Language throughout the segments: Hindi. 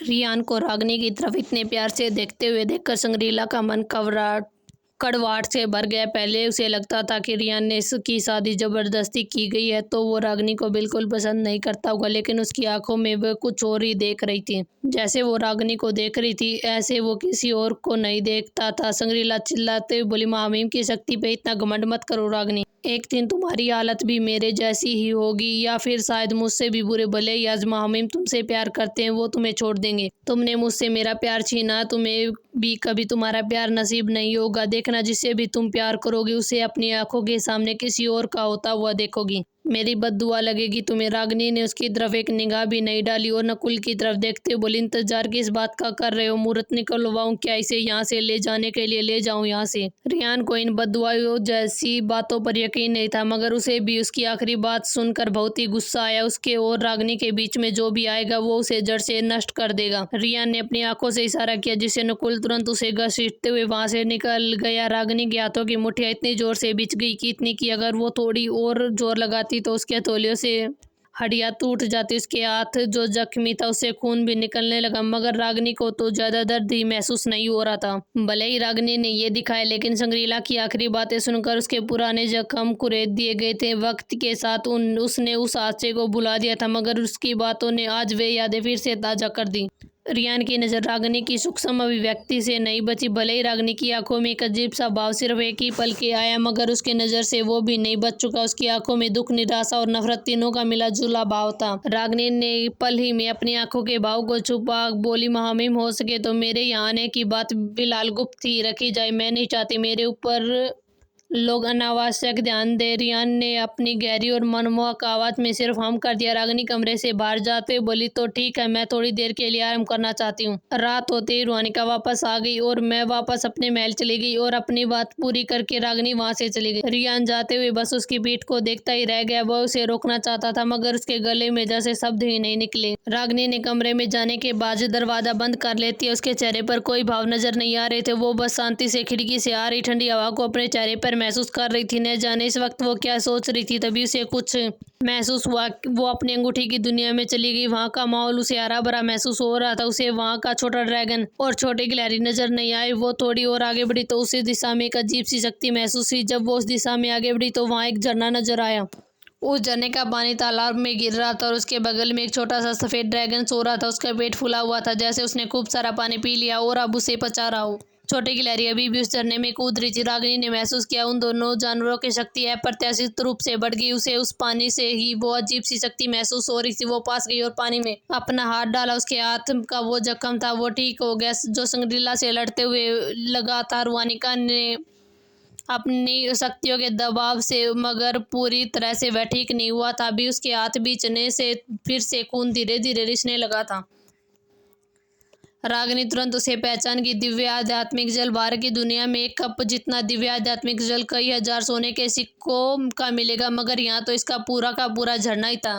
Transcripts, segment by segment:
रियान को रागनी की तरफ इतने प्यार से देखते हुए देखकर संग्रीला का मन कड़वाहट से भर गया। पहले उसे लगता था कि रियान ने इसकी शादी जबरदस्ती की गई है तो वो रागनी को बिल्कुल पसंद नहीं करता होगा, लेकिन उसकी आंखों में वह कुछ और ही देख रही थी। जैसे वो रागनी को देख रही थी ऐसे वो किसी और को नहीं देखता था। संग्रीला चिल्लाते हुए बोली, महामहिम की शक्ति पे इतना घमंड मत करो रागनी, एक दिन तुम्हारी हालत भी मेरे जैसी ही होगी, या फिर शायद मुझसे भी बुरे। भले ही आज महामहिम तुमसे प्यार करते हैं वो तुम्हें छोड़ देंगे। तुमने मुझसे मेरा प्यार छीना, तुम्हें भी कभी तुम्हारा प्यार नसीब नहीं होगा। देखना, जिससे भी तुम प्यार करोगी उसे अपनी आंखों के सामने किसी और का होता हुआ देखोगी। मेरी बद्दुआ लगेगी तुम्हें। रागनी ने उसकी तरफ एक निगाह भी नहीं डाली और नकुल की तरफ देखते हुए बोली, इंतजार किस बात का कर रहे हो? मुहूर्त निकलवाऊं क्या? इसे यहाँ से ले जाने के लिए ले जाऊं यहाँ से? रियान को इन बद्दुआओं जैसी बातों पर यकीन नहीं था, मगर उसे भी उसकी आखिरी बात सुनकर बहुत ही गुस्सा आया। उसके और रागनी के बीच में जो भी आएगा वो उसे जड़ से नष्ट कर देगा। रियान ने अपनी आंखों से इशारा किया, जिससे नकुल तुरंत उसे घसीटते हुए वहां से निकल गया। रागनी के हाथों की मुठ्ठियां इतनी जोर से बिछ गई कि इतनी कि अगर वो थोड़ी और जोर लगाती तो उसके हथेलियों से हड्डियां टूट जाती। उसके हाथ जो जख्मी था उससे खून भी निकलने लगा, मगर रागनी को तो ज्यादा दर्द ही महसूस नहीं हो रहा था। भले ही रागनी ने ये दिखाया, लेकिन संग्रीला की आखिरी बातें सुनकर उसके पुराने जख्म कुरेद दिए गए थे। वक्त के साथ उसने उस हादसे को भुला दिया था, मगर उसकी बातों ने आज वे यादें फिर से ताजा कर दी। रियान की नज़र रागनी की सूक्ष्म अभिव्यक्ति से नहीं बची। भले ही रागनी की आंखों में एक अजीब सा भाव सिर्फ एक ही पल के आया, मगर उसकी नज़र से वो भी नहीं बच चुका। उसकी आंखों में दुख, निराशा और नफरत तीनों का मिला जुला भाव था। रागनी ने पल ही में अपनी आंखों के भाव को छुपा बोली, महामहिम हो सके तो मेरे यहाँ आने की बात फिलहाल गुप्त ही रखी जाए। मैं नहीं चाहती मेरे ऊपर लोग अनावश्यक ध्यान दे। रियान ने अपनी गहरी और मनमोहक आवाज में सिर्फ हम कर दिया। रागनी कमरे से बाहर जाते हुए बोली, तो ठीक है, मैं थोड़ी देर के लिए आराम करना चाहती हूँ। रात होते ही रुहानिका वापस आ गई और मैं वापस अपने महल चली गई और अपनी बात पूरी करके रागनी वहां से चली गई। रियान जाते हुए बस उसकी पीठ को देखता ही रह गया। वह उसे रोकना चाहता था, मगर उसके गले में जैसे शब्द ही नहीं निकले। रागनी ने कमरे में जाने के बाद दरवाजा बंद कर लेती है। उसके चेहरे पर कोई भाव नजर नहीं आ रहे थे। वो बस शांति से खिड़की से आ रही ठंडी हवा को अपने चेहरे पर महसूस कर रही थी। न जाने इस वक्त वो क्या सोच रही थी। तभी उसे कुछ महसूस हुआ। वो अपनी अंगूठी की दुनिया में चली गई। वहां का माहौल उसे हरा भरा महसूस हो रहा था। उसे वहां का छोटा ड्रैगन और छोटी गिलहरी नजर नहीं आई। वो थोड़ी और आगे बढ़ी तो उसे दिशा में एक अजीब सी शक्ति महसूस हुई। जब वो उस दिशा में आगे बढ़ी तो वहां एक झरना नजर आया। उस झरने का पानी तालाब में गिर रहा था और उसके बगल में एक छोटा सा सफेद ड्रैगन सो रहा था। उसका पेट फूला हुआ था, जैसे उसने खूब सारा पानी पी लिया और अब उसे पचा रहा हो। छोटी गिलहरी अभी भी उस झरने में कूद रही थी। रागिनी ने महसूस किया उन दोनों जानवरों की शक्ति अप्रत्याशित रूप से बढ़ गई। उसे उस पानी से ही वो अजीब सी शक्ति महसूस हो रही थी। वो पास गई और पानी में अपना हाथ डाला। उसके हाथ का वो जख्म था वो ठीक हो गया, जो संग्रीला से लड़ते हुए लगातार रुहानिका ने अपनी शक्तियों के दबाव से, मगर पूरी तरह से वह ठीक नहीं हुआ था। अभी उसके हाथ बीचने से फिर से खून धीरे धीरे रिसने लगा था। रागिनी तुरंत उसे पहचान की। दिव्य आध्यात्मिक जल बाहर की दुनिया में एक कप जितना दिव्य आध्यात्मिक जल कई हजार सोने के सिक्कों का मिलेगा, मगर यहाँ तो इसका पूरा का पूरा झरना ही था।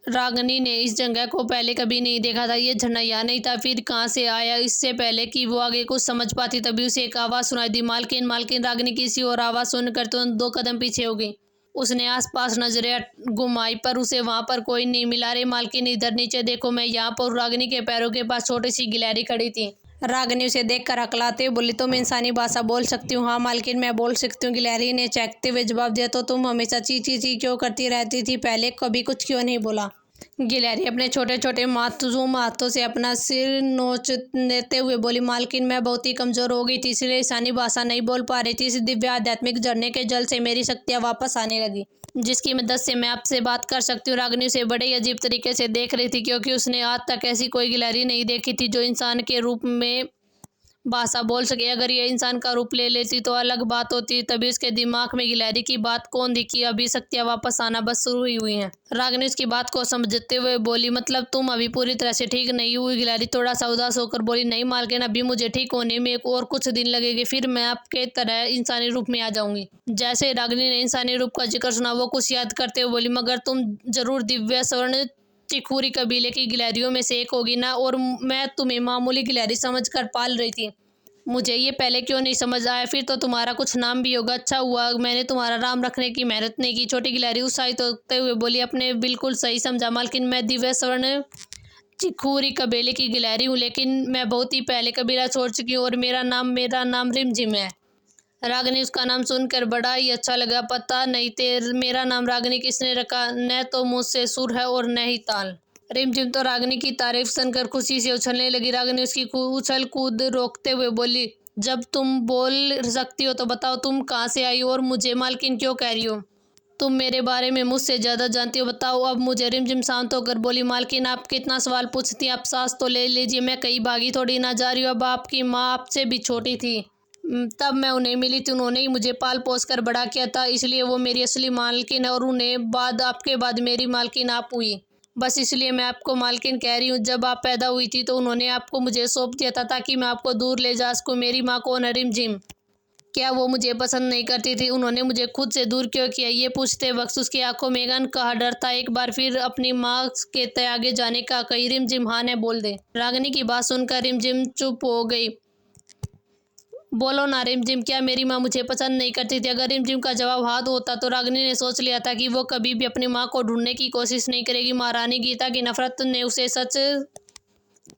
रागिनी ने इस जगह को पहले कभी नहीं देखा था। ये झरना यहाँ नहीं था, फिर कहाँ से आया? इससे पहले कि वो आगे कुछ समझ पाती तभी उसे एक आवाज़ सुनाई दी, मालकिन मालकिन। रागिनी किसी और आवाज़ सुनकर तुरंत 2 कदम पीछे हो गई। उसने आसपास नजरें घुमाई पर उसे वहां पर कोई नहीं मिला। रे मालकिन, इधर नीचे देखो, मैं यहाँ पर। रागिनी के पैरों के पास छोटी सी गिलहरी खड़ी थी। रागिनी उसे देखकर अकलाते हुए बोली, तुम इंसानी भाषा बोल सकती हो? हाँ मालकिन, मैं बोल सकती हूँ, गिलहरी ने चहकते हुए जवाब दिया। तो तुम हमेशा ची ची ची क्यों करती रहती थी? पहले कभी कुछ क्यों नहीं बोला? गिलहरी अपने छोटे छोटे मासूम हाथों से अपना सिर नोच लेते हुए बोली, मालकिन, मैं बहुत ही कमजोर हो गई थी, इसलिए इंसानी भाषा नहीं बोल पा रही थी। इस दिव्य आध्यात्मिक झरने के जल से मेरी शक्तियाँ वापस आने लगी, जिसकी मदद से मैं आपसे बात कर सकती हूँ। रागिनी उसे बड़े ही अजीब तरीके से देख रही थी, क्योंकि उसने आज तक ऐसी कोई गिलहरी नहीं देखी थी जो इंसान के रूप में भाषा बोल सके। अगर ये इंसान का रूप ले लेती तो अलग बात होती। तभी उसके दिमाग में गिलहरी की बात कौन थी कि अभी शक्तियाँ वापस आना बस शुरू ही हुई हैं। रागिनी उसकी बात को समझते हुए बोली, मतलब तुम अभी पूरी तरह से ठीक नहीं हुई? गिलहरी थोड़ा सा उदास होकर बोली, नहीं मालकिन, अभी मुझे ठीक होने में एक और कुछ दिन लगेंगे, फिर मैं आपके तरह इंसानी रूप में आ जाऊंगी। जैसे रागिनी ने इंसानी रूप का जिक्र सुना वो कुछ याद करते हुए बोली, मगर तुम जरूर दिव्य स्वर्ण चिखुरी कबीले की गिलहरियों में से एक होगी ना, और मैं तुम्हें मामूली गिलहरी समझकर पाल रही थी। मुझे ये पहले क्यों नहीं समझ आया? फिर तो तुम्हारा कुछ नाम भी होगा। अच्छा हुआ मैंने तुम्हारा नाम रखने की मेहनत नहीं की। छोटी गिलहरी उत्साहित होते हुए बोली, अपने बिल्कुल सही समझा मालकिन, मैं दिव्य स्वर्ण चिखूरी कबीले की गिलहरी हूँ, लेकिन मैं बहुत ही पहले कबीला छोड़ चुकी हूँ और मेरा नाम रिमझिम है। रागिनी उसका नाम सुनकर बड़ा ही अच्छा लगा। पता नहीं मेरा नाम रागिनी किसने रखा, न तो मुझसे सुर है और न ही ताल। रिमझिम तो रागिनी की तारीफ सुनकर खुशी से उछलने लगी। रागिनी उसकी उछल कूद रोकते हुए बोली, जब तुम बोल सकती हो तो बताओ तुम कहाँ से आई हो और मुझे मालकिन क्यों कह रही हो? तुम मेरे बारे में मुझसे ज़्यादा जानती हो, बताओ अब मुझे। रिमझिम शांत होकर बोली, मालकिन आप कितना सवाल पूछती हैं, आप सांस तो ले लीजिए, मैं कहीं भागी थोड़ी ना जा रही हूँ। अब आपकी माँ आपसे भी छोटी थी, तब मैं उन्हें मिली थी, उन्होंने ही मुझे पाल पोस कर बड़ा किया था, इसलिए वो मेरी असली मालकिन है और उन्हें बाद आपके बाद मेरी मालकिन आप हुई। बस इसलिए मैं आपको मालकिन कह रही हूँ। जब आप पैदा हुई थी तो उन्होंने आपको मुझे सौंप दिया था ताकि मैं आपको दूर ले जा सकूँ। मेरी माँ कौन है रिमझिम? क्या वो मुझे पसंद नहीं करती थी? उन्होंने मुझे खुद से दूर क्यों किया? ये पूछते वक्त उसकी आंखों में अनकहा डर था। एक बार फिर अपनी माँ के त्यागे जाने का कही रिमझिम हाँ ने बोल दे। रागिनी की बात सुनकर रिमझिम चुप हो गई। बोलो ना रिमझिम, क्या मेरी माँ मुझे पसंद नहीं करती थी? अगर रिमझिम का जवाब हाँ होता तो रागिनी ने सोच लिया था कि वो कभी भी अपनी माँ को ढूंढने की कोशिश नहीं करेगी। महारानी गीता की नफरत ने उसे सच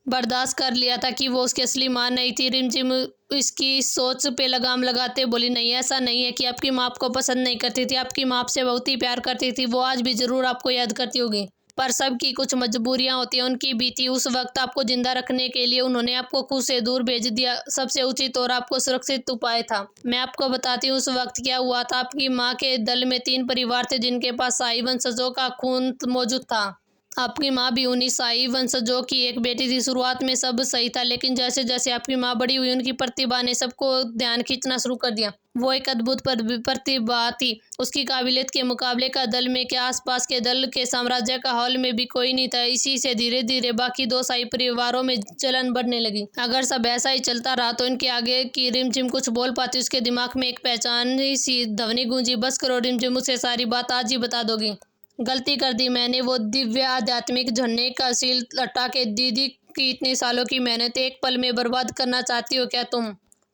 बर्दाश्त कर लिया था कि वो उसकी असली माँ नहीं थी। रिमझिम इसकी सोच पे लगाम लगाते बोली, नहीं, ऐसा नहीं है कि आपकी माँ आपको पसंद नहीं करती थी, आपकी माँ आपसे बहुत ही प्यार करती थी, वो आज भी जरूर आपको याद करती होगी, पर सबकी कुछ मजबूरियां होती हैं, उनकी बीती। उस वक्त आपको जिंदा रखने के लिए उन्होंने आपको खुद से दूर भेज दिया। सबसे उचित और आपको सुरक्षित उपाय था। मैं आपको बताती हूँ उस वक्त क्या हुआ था। आपकी माँ के दल में 3 परिवार थे जिनके पास शाही वंशजों का खून मौजूद था। आपकी माँ भी उन्हीं शाही वंशजों की एक बेटी थी। शुरुआत में सब सही था, लेकिन जैसे जैसे आपकी माँ बड़ी हुई उनकी प्रतिभा ने सबको ध्यान खींचना शुरू कर दिया। वो एक अद्भुत प्रतिभा थी। उसकी काबिलियत के मुकाबले का दल में के आसपास के दल के साम्राज्य का हॉल में भी कोई नहीं था। इसी से धीरे धीरे बाकी 2 शाही परिवारों में जलन बढ़ने लगी। अगर सब ऐसा ही चलता रहा तो इनके आगे की रिमझिम कुछ बोल पाती। उसके दिमाग में एक पहचानी सी ध्वनि गूंजी, बस करो रिमझिम, मुझसे सारी बात आज ही बता दोगी। गलती कर दी मैंने, वो दिव्य आध्यात्मिक झरने का सील हटा के दीदी की इतने सालों की मेहनत एक पल में बर्बाद करना चाहती हो क्या तुम?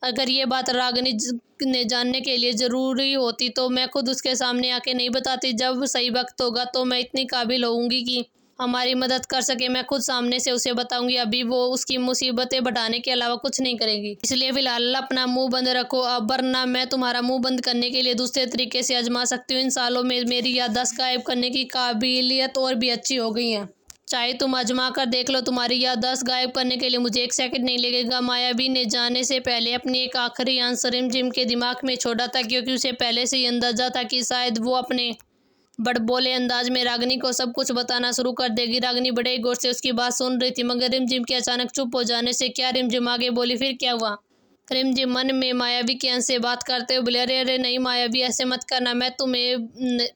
अगर ये बात रागिनी ने जानने के लिए ज़रूरी होती तो मैं खुद उसके सामने आके नहीं बताती। जब सही वक्त होगा तो मैं इतनी काबिल होऊंगी कि हमारी मदद कर सके, मैं खुद सामने से उसे बताऊंगी। अभी वो उसकी मुसीबतें बढ़ाने के अलावा कुछ नहीं करेगी, इसलिए फिलहाल अपना मुंह बंद रखो। अब वरना मैं तुम्हारा मुंह बंद करने के लिए दूसरे तरीके से आजमा सकती हूँ। इन सालों में मेरी याददाश्त गायब करने की काबिलियत और भी अच्छी हो गई है, चाहे तुम आजमा कर देख लो। तुम्हारी याददाश्त गायब करने के लिए मुझे 1 सेकंड नहीं लगेगा। मायावी ने जाने से पहले अपनी एक आखिरी आंसर रिमझिम के दिमाग में छोड़ा था, क्योंकि उसे पहले से ही अंदाजा था कि शायद वो अपने बड़बोले अंदाज में रागिनी को सब कुछ बताना शुरू कर देगी। रागिनी बड़े गौर से उसकी बात सुन रही थी, मगर रिमझिम के अचानक चुप हो जाने से क्या रिमझिम आगे बोली, फिर क्या हुआ? रिमझिम मन में मायावी के अंश से बात करते हुए बोले, अरे अरे नहीं मायावी, ऐसे मत करना, मैं तुम्हें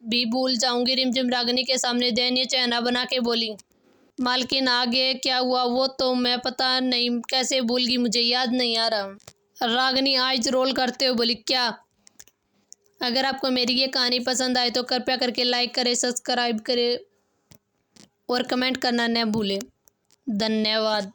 भी भूल जाऊंगी। रिमझिम रागिनी के सामने दयनीय चेहरा बना के बोली, मालकिन आगे क्या हुआ वो तो मैं पता नहीं कैसे भूल गई, मुझे याद नहीं आ रहा। रागिनी आइज रोल करते हुए बोली, क्या? अगर आपको मेरी ये कहानी पसंद आए तो कृपया करके लाइक करें, सब्सक्राइब करें और कमेंट करना न भूलें। धन्यवाद।